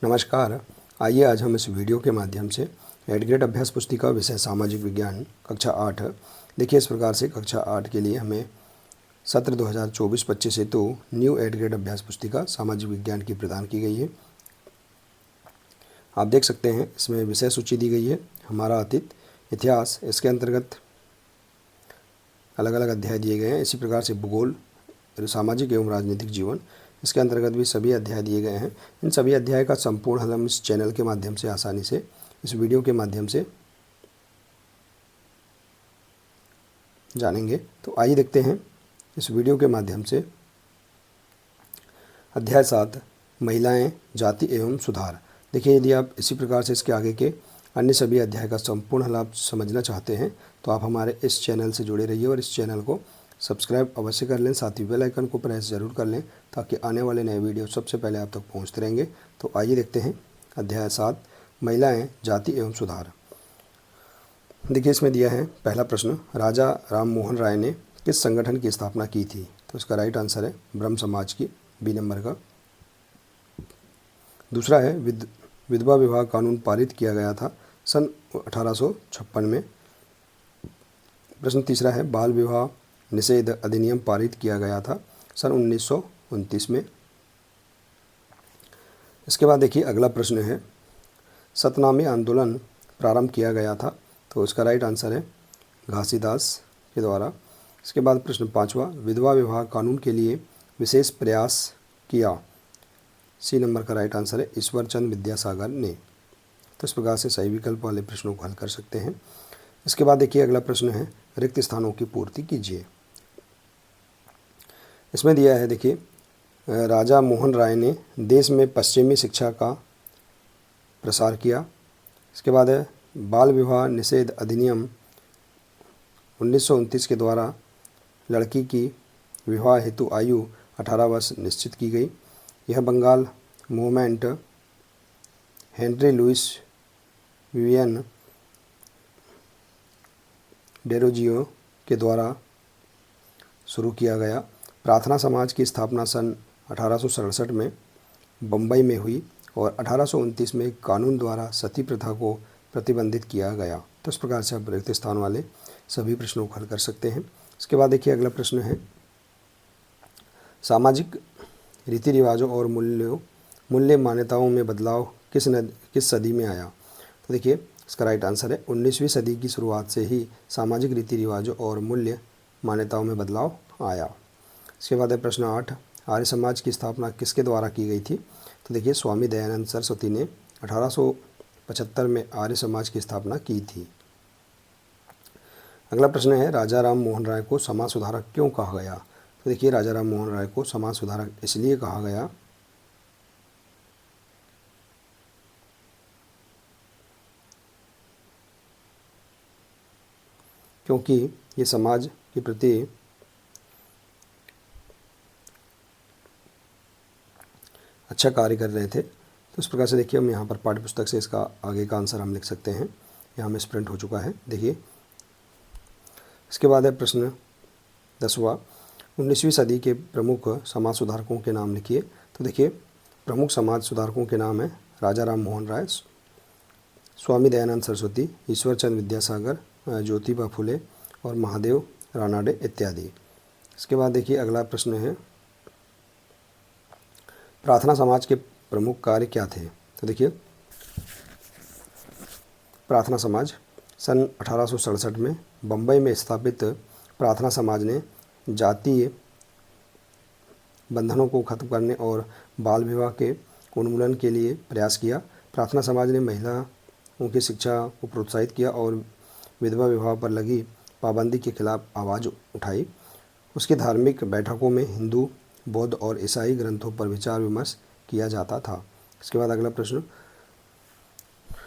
नमस्कार। आइए आज हम इस वीडियो के माध्यम से एड ग्रेड अभ्यास पुस्तिका विषय सामाजिक विज्ञान कक्षा 8 देखिए इस प्रकार से कक्षा 8 के लिए हमें सत्र 2024-25 हेतु न्यू एड ग्रेड अभ्यास पुस्तिका सामाजिक विज्ञान की प्रदान की गई है। आप देख सकते हैं इसमें विषय सूची दी गई है। हमारा अतीत, इतिहास, इसके अंतर्गत अलग अलग अध्याय दिए गए हैं। इसी प्रकार से भूगोल, सामाजिक एवं राजनीतिक जीवन, इसके अंतर्गत भी सभी अध्याय दिए गए हैं। इन सभी अध्याय का संपूर्ण हम इस चैनल के माध्यम से आसानी से इस वीडियो के माध्यम से जानेंगे। तो आइए देखते हैं इस वीडियो के माध्यम से अध्याय 7 महिलाएं, जाति एवं सुधार। देखिए यदि आप इसी प्रकार से इसके आगे के अन्य सभी अध्याय का संपूर्ण लाभ समझना चाहते हैं तो आप हमारे इस चैनल से जुड़े रहिए और इस चैनल को सब्सक्राइब अवश्य कर लें। साथ ही बेल आइकन को प्रेस ज़रूर कर लें ताकि आने वाले नए वीडियो सबसे पहले आप तक पहुंचते रहेंगे। तो आइए देखते हैं अध्याय 7 महिलाएं, जाति एवं सुधार। देखिए इसमें दिया है पहला प्रश्न, राजा राम मोहन राय ने किस संगठन की स्थापना की थी? तो इसका राइट आंसर है ब्रह्म समाज की, बी नंबर का। दूसरा है विधवा विवाह कानून पारित किया गया था सन 1856 में। प्रश्न तीसरा है बाल विवाह निषेध अधिनियम पारित किया गया था सन 1929 में। इसके बाद देखिए अगला प्रश्न है सतनामी आंदोलन प्रारंभ किया गया था? तो इसका राइट आंसर है घासीदास के द्वारा। इसके बाद प्रश्न पाँचवा, विधवा विवाह कानून के लिए विशेष प्रयास किया? सी नंबर का राइट आंसर है ईश्वर चंद्र विद्यासागर ने। तो इस प्रकार से सही विकल्प वाले प्रश्नों को हल कर सकते हैं। इसके बाद देखिए अगला प्रश्न है रिक्त स्थानों की पूर्ति कीजिए। इसमें दिया है देखिए राजा मोहन राय ने देश में पश्चिमी शिक्षा का प्रसार किया। इसके बाद है बाल विवाह निषेध अधिनियम 1929 के द्वारा लड़की की विवाह हेतु आयु 18 वर्ष निश्चित की गई। यह Bengal movement Henry Louis Vivian Derozio के द्वारा शुरू किया गया। प्रार्थना समाज की स्थापना सन 1867 में बम्बई में हुई और 1829 में कानून द्वारा सती प्रथा को प्रतिबंधित किया गया। तो इस प्रकार से आप रिक्त स्थान वाले सभी प्रश्नों को हल कर सकते हैं। इसके बाद देखिए अगला प्रश्न है सामाजिक रीति रिवाजों और मूल्य मान्यताओं में बदलाव किस सदी में आया? तो देखिए इसका राइट आंसर है 19वीं सदी की शुरुआत से ही सामाजिक रीति रिवाजों और मूल्य मान्यताओं में बदलाव आया। इसके बाद है प्रश्न 8, आर्य समाज की स्थापना किसके द्वारा की गई थी? तो देखिए स्वामी दयानंद सरस्वती ने 1875 में आर्य समाज की स्थापना की थी। अगला प्रश्न है राजा राम मोहन राय को समाज सुधारक क्यों कहा गया? तो देखिए राजा राम मोहन राय को समाज सुधारक इसलिए कहा गया क्योंकि ये समाज के प्रति अच्छा कार्य कर रहे थे। तो इस प्रकार से देखिए हम यहाँ पर पाठ्यपुस्तक से इसका आगे का आंसर हम लिख सकते हैं। यहाँ में प्रिंट हो चुका है देखिए। इसके बाद है प्रश्न 10वां, 19वीं सदी के प्रमुख समाज सुधारकों के नाम लिखिए। तो देखिए प्रमुख समाज सुधारकों के नाम है राजा राम मोहन राय, स्वामी दयानंद सरस्वती, ईश्वर चंद्र विद्यासागर, ज्योतिबा फुले और महादेव रानाडे इत्यादि। इसके बाद देखिए अगला प्रश्न है प्रार्थना समाज के प्रमुख कार्य क्या थे? तो देखिए प्रार्थना समाज सन 1867 में बम्बई में स्थापित प्रार्थना समाज ने जातीय बंधनों को खत्म करने और बाल विवाह के उन्मूलन के लिए प्रयास किया। प्रार्थना समाज ने महिलाओं की शिक्षा को प्रोत्साहित किया और विधवा विवाह पर लगी पाबंदी के खिलाफ आवाज़ उठाई। उसकी धार्मिक बैठकों में हिंदू, बौद्ध और ईसाई ग्रंथों पर विचार विमर्श किया जाता था। इसके बाद अगला प्रश्न,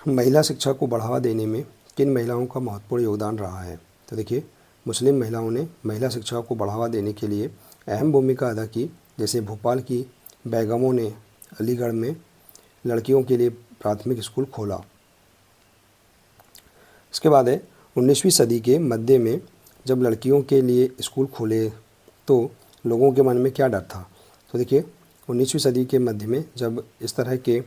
महिला शिक्षा को बढ़ावा देने में किन महिलाओं का महत्वपूर्ण योगदान रहा है? तो देखिए मुस्लिम महिलाओं ने महिला शिक्षा को बढ़ावा देने के लिए अहम भूमिका अदा की। जैसे भोपाल की बेगमों ने अलीगढ़ में लड़कियों के लिए प्राथमिक स्कूल खोला। इसके बाद है 19वीं सदी के मध्य में जब लड़कियों के लिए स्कूल खोले तो लोगों के मन में क्या डर था? तो देखिए 19वीं सदी के मध्य में जब इस तरह के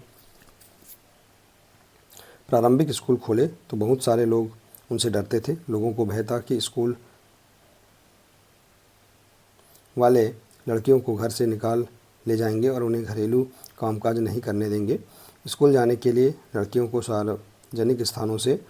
प्रारंभिक स्कूल खोले तो बहुत सारे लोग उनसे डरते थे। लोगों को भय था कि स्कूल वाले लड़कियों को घर से निकाल ले जाएंगे और उन्हें घरेलू कामकाज नहीं करने देंगे। स्कूल जाने के लिए लड़कियों को सार्वजनिक स्थानों से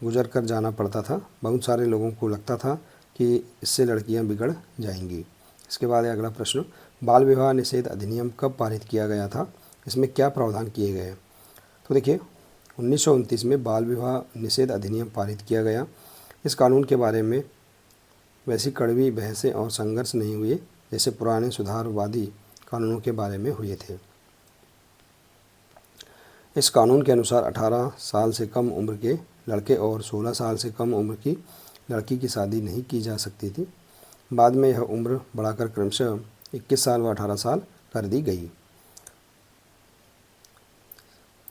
गुजर कर जाना पड़ता था। बहुत सारे लोगों को लगता था कि इससे लड़कियां बिगड़ जाएंगी। इसके बाद है अगला प्रश्न, बाल विवाह निषेध अधिनियम कब पारित किया गया था? इसमें क्या प्रावधान किए गए? तो देखिए 1929 में बाल विवाह निषेध अधिनियम पारित किया गया। इस कानून के बारे में वैसी कड़वी बहसें और संघर्ष नहीं हुए जैसे पुराने सुधारवादी कानूनों के बारे में हुए थे। इस कानून के अनुसार 18 साल से कम उम्र के लड़के और 16 साल से कम उम्र की लड़की की शादी नहीं की जा सकती थी। बाद में यह उम्र बढ़ाकर क्रमशः 21 साल व 18 साल कर दी गई।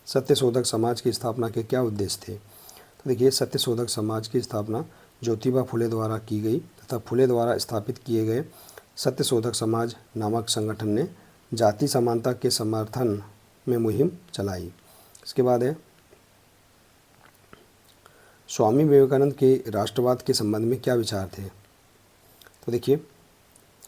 सत्यशोधक समाज की स्थापना के क्या उद्देश्य थे? तो देखिए सत्यशोधक समाज की स्थापना ज्योतिबा फुले द्वारा की गई तथा फुले द्वारा स्थापित किए गए सत्यशोधक समाज नामक संगठन ने जाति समानता के समर्थन में मुहिम चलाई। इसके बाद है स्वामी विवेकानंद के राष्ट्रवाद के संबंध में क्या विचार थे? तो देखिए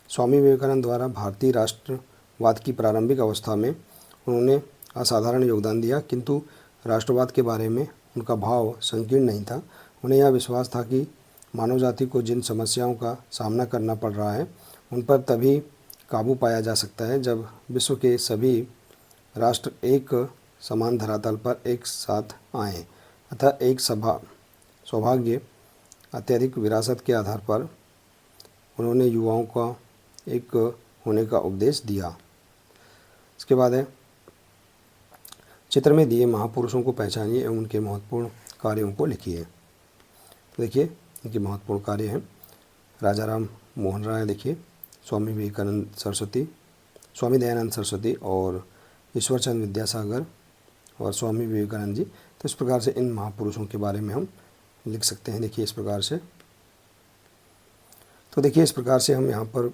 स्वामी विवेकानंद द्वारा भारतीय राष्ट्रवाद की प्रारंभिक अवस्था में उन्होंने असाधारण योगदान दिया, किंतु राष्ट्रवाद के बारे में उनका भाव संकीर्ण नहीं था। उन्हें यह विश्वास था कि मानव जाति को जिन समस्याओं का सामना करना पड़ रहा है उन पर तभी काबू पाया जा सकता है जब विश्व के सभी राष्ट्र एक समान धरातल पर एक साथ आएँ। अतः एक सौभाग्य अत्यधिक विरासत के आधार पर उन्होंने युवाओं का एक होने का उपदेश दिया। इसके बाद है चित्र में दिए महापुरुषों को पहचानिए एवं उनके महत्वपूर्ण कार्यों को लिखिए। देखिए इनके महत्वपूर्ण कार्य हैं राजा राम मोहन राय, देखिए स्वामी विवेकानंद सरस्वती, स्वामी दयानंद सरस्वती और ईश्वरचंद विद्यासागर और स्वामी विवेकानंद जी। तो इस प्रकार से इन महापुरुषों के बारे में हम लिख सकते हैं। देखिए इस प्रकार से, तो देखिए इस प्रकार से हम यहाँ पर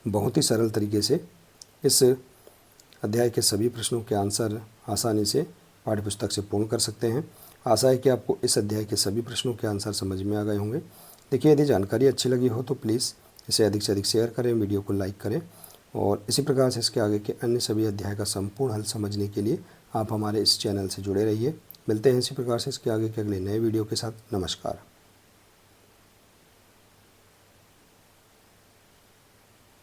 बहुत ही सरल तरीके से इस अध्याय के सभी प्रश्नों के आंसर आसानी से पाठ्यपुस्तक से पूर्ण कर सकते हैं। आशा है कि आपको इस अध्याय के सभी प्रश्नों के आंसर समझ में आ गए होंगे। देखिए यदि जानकारी अच्छी लगी हो तो प्लीज़ इसे अधिक से अधिक शेयर करें, वीडियो को लाइक करें और इसी प्रकार से इसके आगे के अन्य सभी अध्याय का संपूर्ण हल समझने के लिए आप हमारे इस चैनल से जुड़े रहिए। मिलते हैं इसी प्रकार से इसके आगे के अगले नए वीडियो के साथ। नमस्कार।